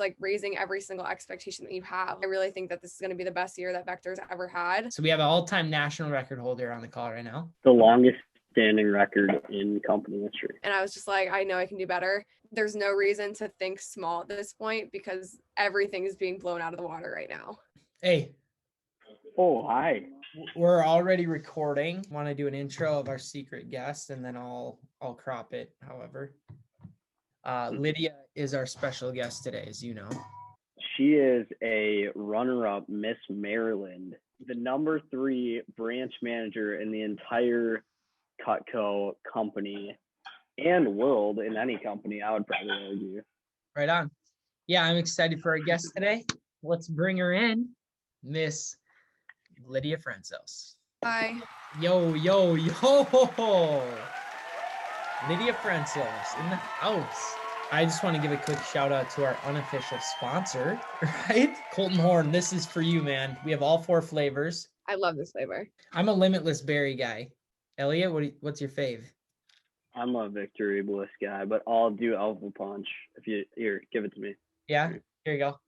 like raising every single expectation that you have. I really think that this is going to be the best year that Vector's ever had. So we have an all-time national record holder on the call right now. The longest standing record in company history. And I was just like, I know I can do better. There's no reason to think small at this point because everything is being blown out of the water right now. Hey. Oh, hi. We're already recording. Want to do an intro of our secret guest, and then I'll crop it. However, Lydia is our special guest today, as you know. She is a runner-up Miss Maryland, the number 3 branch manager in the entire Cutco company and world, in any company, I would probably argue. Right on. Yeah, I'm excited for our guest today. Let's bring her in, Miss Lydia Frentsos. Hi. Yo. Lydia Frentsos in the house. I just want to give a quick shout out to our unofficial sponsor, right? Colton Horn, this is for you, man. We have all 4 flavors. I love this flavor. I'm a limitless berry guy. Elliot, what's your fave? I'm a Victory Bliss guy, but I'll do Alpha Punch. Here, give it to me. Yeah, here you go.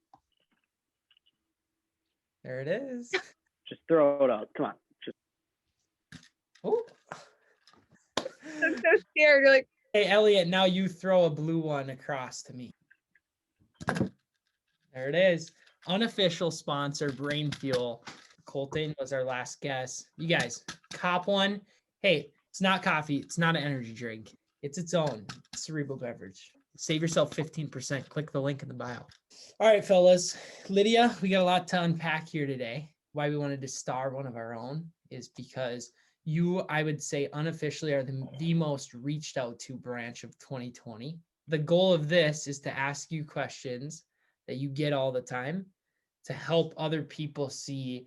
There it is. Just throw it out. Come on. Oh. I'm so scared. You're like, hey, Elliot, now you throw a blue one across to me. There it is. Unofficial sponsor, Breinfuel. Colton was our last guest. You guys, cop one. Hey, it's not coffee. It's not an energy drink. It's its own cerebral beverage. Save yourself 15%. Click the link in the bio. All right, fellas. Lydia, we got a lot to unpack here today. Why we wanted to star one of our own is because you, I would say, unofficially are the most reached out to branch of 2020. The goal of this is to ask you questions that you get all the time to help other people see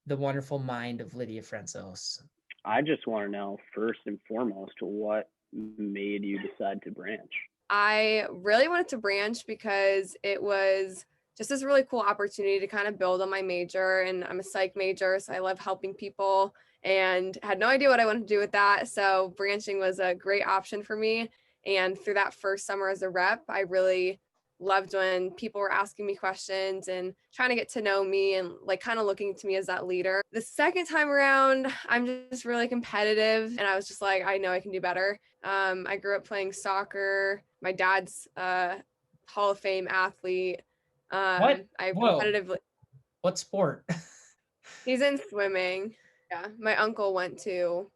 the wonderful mind of Lydia Frentsos. I just want to know, first and foremost, what made you decide to branch? I really wanted to branch because it was just this really cool opportunity to kind of build on my major, and I'm a psych major, so I love helping people and had no idea what I wanted to do with that. So branching was a great option for me. And through that first summer as a rep, I really loved when people were asking me questions and trying to get to know me and like kind of looking to me as that leader. The second time around, I'm just really competitive, and I was just like, I know I can do better. I grew up playing soccer. My dad's Hall of Fame athlete. What? I competitively. What sport? He's in swimming. Yeah, my uncle went to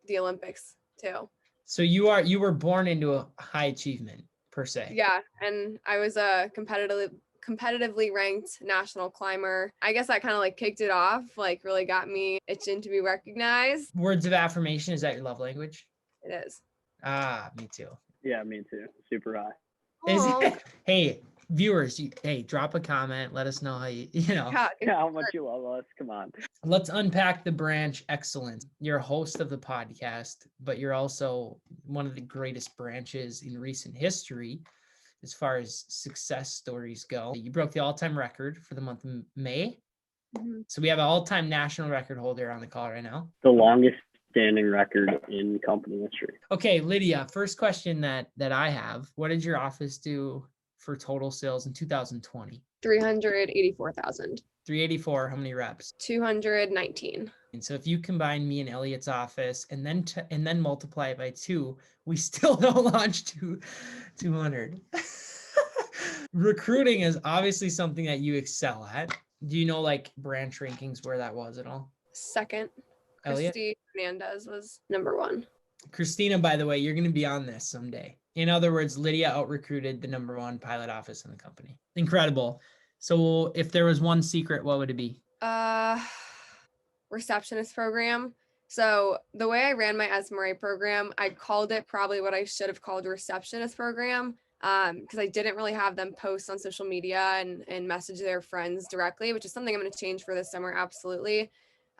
the Olympics too. So you were born into a high achievement per se. Yeah, and I was a competitively ranked national climber. I guess that kind of like kicked it off, like really got me itching to be recognized. Words of affirmation, is that your love language? It is. Ah, me too. Yeah, me too. Super high. Is it? Hey, viewers, hey, drop a comment. Let us know how Yeah, how much you love us. Come on. Let's unpack the branch excellence. You're a host of the podcast, but you're also one of the greatest branches in recent history as far as success stories go. You broke the all-time record for the month of May. Mm-hmm. So we have an all-time national record holder on the call right now. The longest standing record in company history. Okay, Lydia, first question that I have. What did your office do for total sales in 2020? 384,000. 384, how many reps? 219. And so if you combine me and Elliot's office and then multiply it by 2, we still don't launch 200. Recruiting is obviously something that you excel at. Do you know like branch rankings where that was at all? Second. Elliot? Christy Hernandez was number 1. Christina, by the way, you're going to be on this someday. In other words, Lydia out-recruited the number 1 pilot office in the company. Incredible. So if there was one secret, what would it be? Receptionist program. So the way I ran my SMRA program, I called it probably what I should have called a receptionist program, because I didn't really have them post on social media and message their friends directly, which is something I'm going to change for this summer. Absolutely.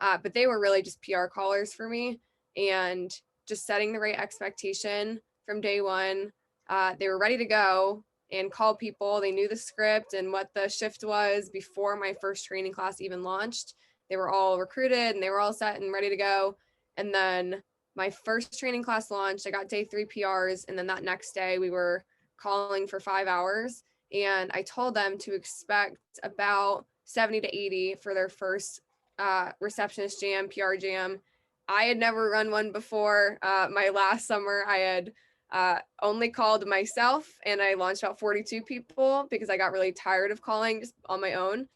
But they were really just PR callers for me, and just setting the right expectation from day one. They were ready to go and call people. They knew the script and what the shift was before my first training class even launched. They were all recruited and they were all set and ready to go. And then my first training class launched. I got day 3 PRs. And then that next day we were calling for 5 hours. And I told them to expect about 70 to 80 for their first receptionist jam, PR jam. I had never run one before. My last summer, I had only called myself, and I launched about 42 people because I got really tired of calling just on my own.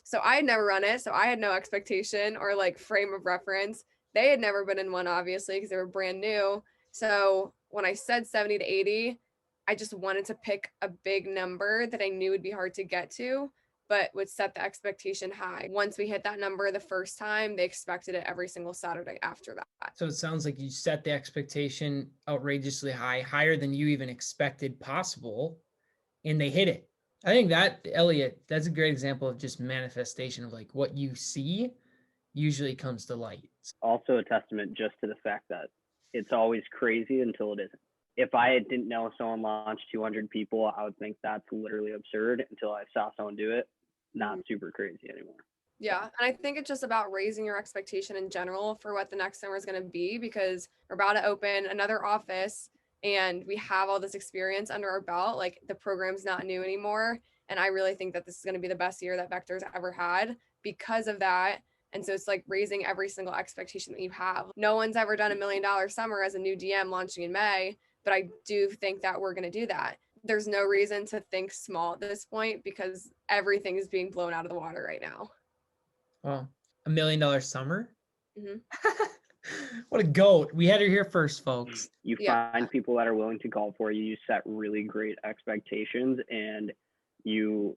So I had never run it. So I had no expectation or like frame of reference. They had never been in one, obviously, because they were brand new. So when I said 70 to 80, I just wanted to pick a big number that I knew would be hard to get to, but would set the expectation high. Once we hit that number the first time, they expected it every single Saturday after that. So it sounds like you set the expectation outrageously high, higher than you even expected possible, and they hit it. I think that, Elliot, that's a great example of just manifestation of like what you see usually comes to light. Also a testament just to the fact that it's always crazy until it isn't. If I didn't know someone launched 200 people, I would think that's literally absurd until I saw someone do it. Not super crazy anymore. Yeah. And I think it's just about raising your expectation in general for what the next summer is going to be, because we're about to open another office and we have all this experience under our belt. Like the program's not new anymore. And I really think that this is going to be the best year that Vector's ever had because of that. And so it's like raising every single expectation that you have. No one's ever done $1 million summer as a new DM launching in May, but I do think that we're going to do that. There's no reason to think small at this point because everything is being blown out of the water right now. Well, $1 million summer. Mm-hmm. What a goat. We had her here first, folks. You find people that are willing to call for you. You set really great expectations, and you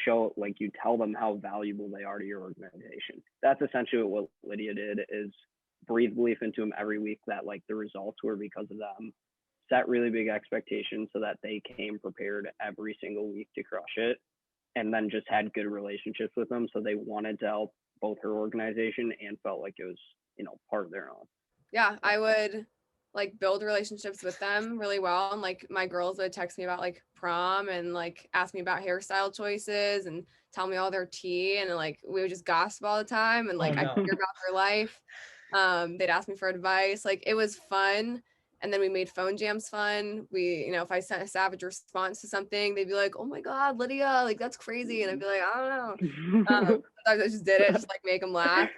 show, like, you tell them how valuable they are to your organization. That's essentially what Lydia did, is breathe belief into them every week that like the results were because of them. Set really big expectations so that they came prepared every single week to crush it, and then just had good relationships with them. So they wanted to help both her organization and felt like it was, part of their own. Yeah, I would like build relationships with them really well. And like my girls would text me about like prom and like ask me about hairstyle choices and tell me all their tea. And like we would just gossip all the time. And like I'd hear about their life. They'd ask me for advice. Like it was fun. And then we made phone jams fun. We, if I sent a savage response to something, they'd be like, "Oh my God, Lydia, like that's crazy." And I'd be like, "I don't know." I just did it, just like make them laugh.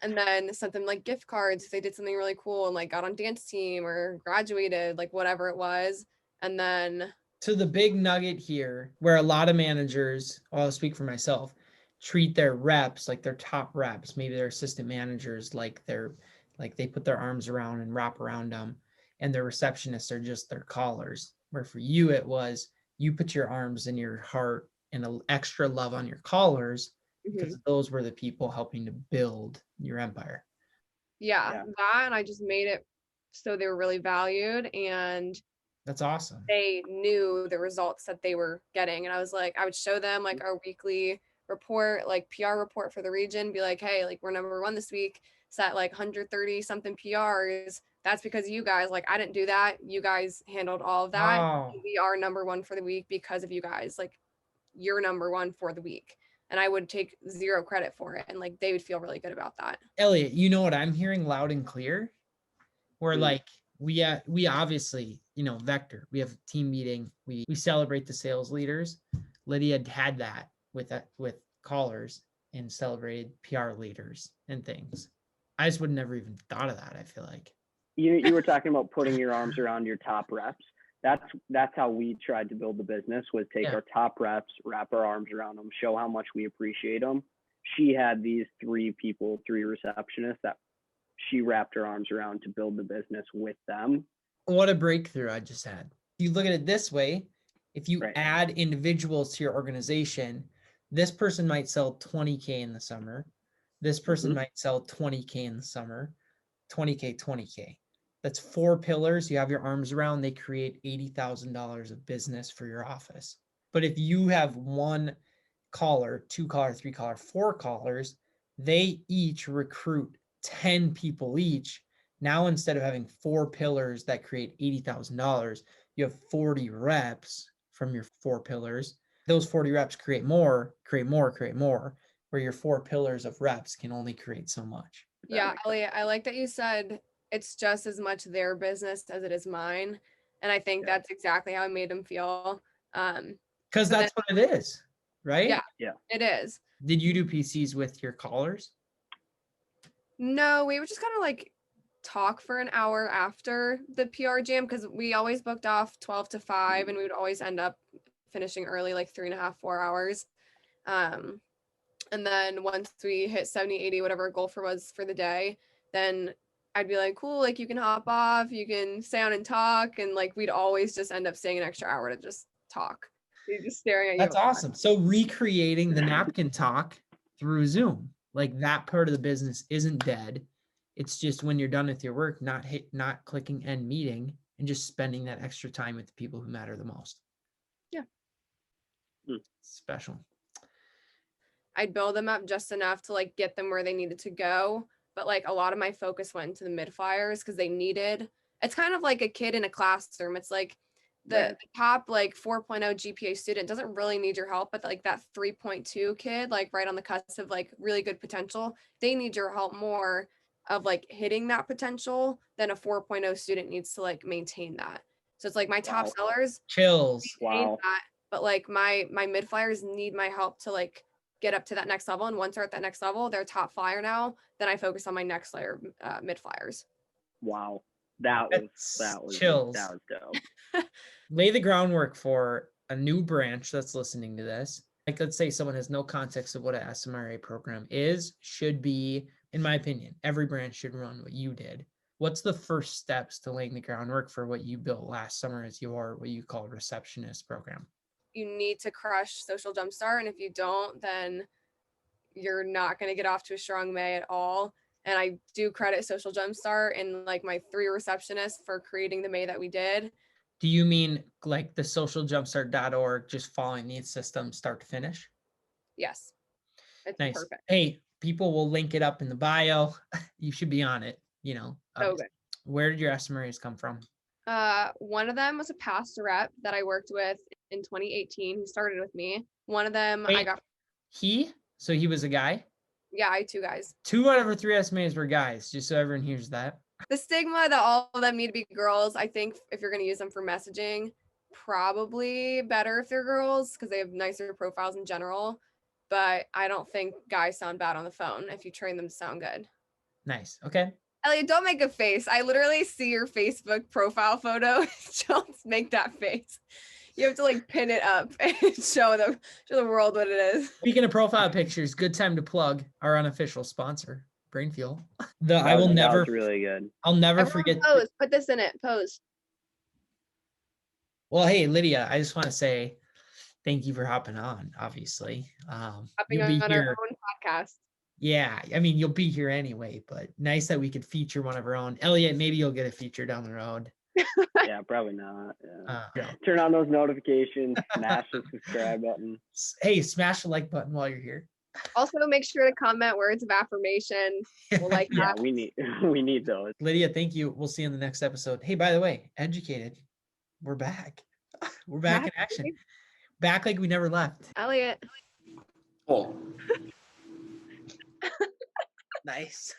And then something like gift cards if they did something really cool and like got on dance team or graduated, like whatever it was. And then to the big nugget here, where a lot of managers, I'll speak for myself, treat their reps like their top reps, maybe their assistant managers, like they put their arms around and wrap around them, and their receptionists are just their callers. Where for you, it was you put your arms and your heart and an extra love on your callers because those were the people helping to build your empire. Yeah, that, and I just made it so they were really valued, and that's awesome. They knew the results that they were getting. And I was like, I would show them like our weekly report, like PR report for the region, be like, hey, like we're number one this week, set like 130 something PRs. That's because you guys, like I didn't do that. You guys handled all of that. Wow. We are number one for the week because of you guys. Like you're number one for the week. And I would take zero credit for it. And like they would feel really good about that. Elliot, you know what I'm hearing loud and clear? Where like we obviously, Vector, we have a team meeting. We celebrate the sales leaders. Lydia had that with callers and celebrated PR leaders and things. I just would never even thought of that. I feel like you were talking about putting your arms around your top reps. That's how we tried to build the business, was take our top reps, wrap our arms around them, show how much we appreciate them. She had these three receptionists that she wrapped her arms around to build the business with them. What a breakthrough I just had. You look at it this way, if you add individuals to your organization, this person might sell 20K in the summer. This person might sell 20K in the summer, 20K, 20K. That's 4 pillars you have your arms around. They create $80,000 of business for your office. But if you have 1 caller, 2 caller, 3 caller, 4 callers, they each recruit 10 people each. Now, instead of having 4 pillars that create $80,000, you have 40 reps from your 4 pillars. Those 40 reps create more, where your 4 pillars of reps can only create so much. Yeah, Elliot, I like that you said it's just as much their business as it is mine. And I think that's exactly how I made them feel. Because But that's what it is, right? Yeah. Yeah. it is. Did you do PCs with your callers? No, we would just kind of like talk for an hour after the PR jam because we always booked off 12 to 5 and we would always end up finishing early, like 3.5, 4 hours. And then once we hit 70, 80, whatever our goal was for the day, then I'd be like, cool, like you can hop off, you can stay on and talk. And like we'd always just end up staying an extra hour to just talk. You're just staring at you. That's awesome. So recreating the napkin talk through Zoom, like that part of the business isn't dead. It's just when you're done with your work, not clicking end meeting and just spending that extra time with the people who matter the most. Yeah. Special. I'd build them up just enough to like get them where they needed to go. But like a lot of my focus went to the mid flyers because it's kind of like a kid in a classroom. It's like the top like 4.0 GPA student doesn't really need your help, but like that 3.2 kid, like right on the cusp of like really good potential, they need your help more of like hitting that potential than a 4.0 student needs to like maintain that. So it's like my top sellers Chills. maintain that, but like my mid flyers need my help to like get up to that next level. And once they're at that next level, they're a top flyer now. Then I focus on my next layer mid flyers. Wow. That was chills. That was dope. Lay the groundwork for a new branch that's listening to this. Like, let's say someone has no context of what an SMRA program should be, in my opinion, every branch should run what you did. What's the first steps to laying the groundwork for what you built last summer as your, what you call receptionist program? You need to crush Social Jumpstart. And if you don't, then you're not going to get off to a strong May at all. And I do credit Social Jumpstart and like my 3 receptionists for creating the May that we did. Do you mean like the socialjumpstart.org, just following the system start to finish? Yes. It's nice. Perfect. Hey, people will link it up in the bio. You should be on it, So good. Where did your SMRAs come from? One of them was a past rep that I worked with in 2018 who started with me. One of them I got. So he was a guy? Yeah, I had 2 guys. 2 out of our 3 SMAs were guys, just so everyone hears that. The stigma that all of them need to be girls, I think if you're going to use them for messaging, probably better if they're girls because they have nicer profiles in general. But I don't think guys sound bad on the phone if you train them to sound good. Nice. Okay. Elliot, don't make a face. I literally see your Facebook profile photo. Don't make that face. You have to like pin it up and show the world what it is. Speaking of profile pictures, good time to plug our unofficial sponsor, Breinfuel. That was really good. I'll never Everyone forget. Pose. Put this in it. Pose. Well, hey, Lydia, I just want to say thank you for hopping on, obviously. Hopping on our own podcast. Yeah, I mean, you'll be here anyway, but nice that we could feature one of our own. Elliot, maybe you'll get a feature down the road. Yeah, probably not. Yeah. Turn on those notifications, smash the subscribe button. Hey, smash the like button while you're here. Also, make sure to comment words of affirmation. We'll like that. We need those. Lydia, thank you. We'll see you in the next episode. Hey, by the way, Edgécated, we're back. We're back in action. Back like we never left. Elliot. Oh. Nice.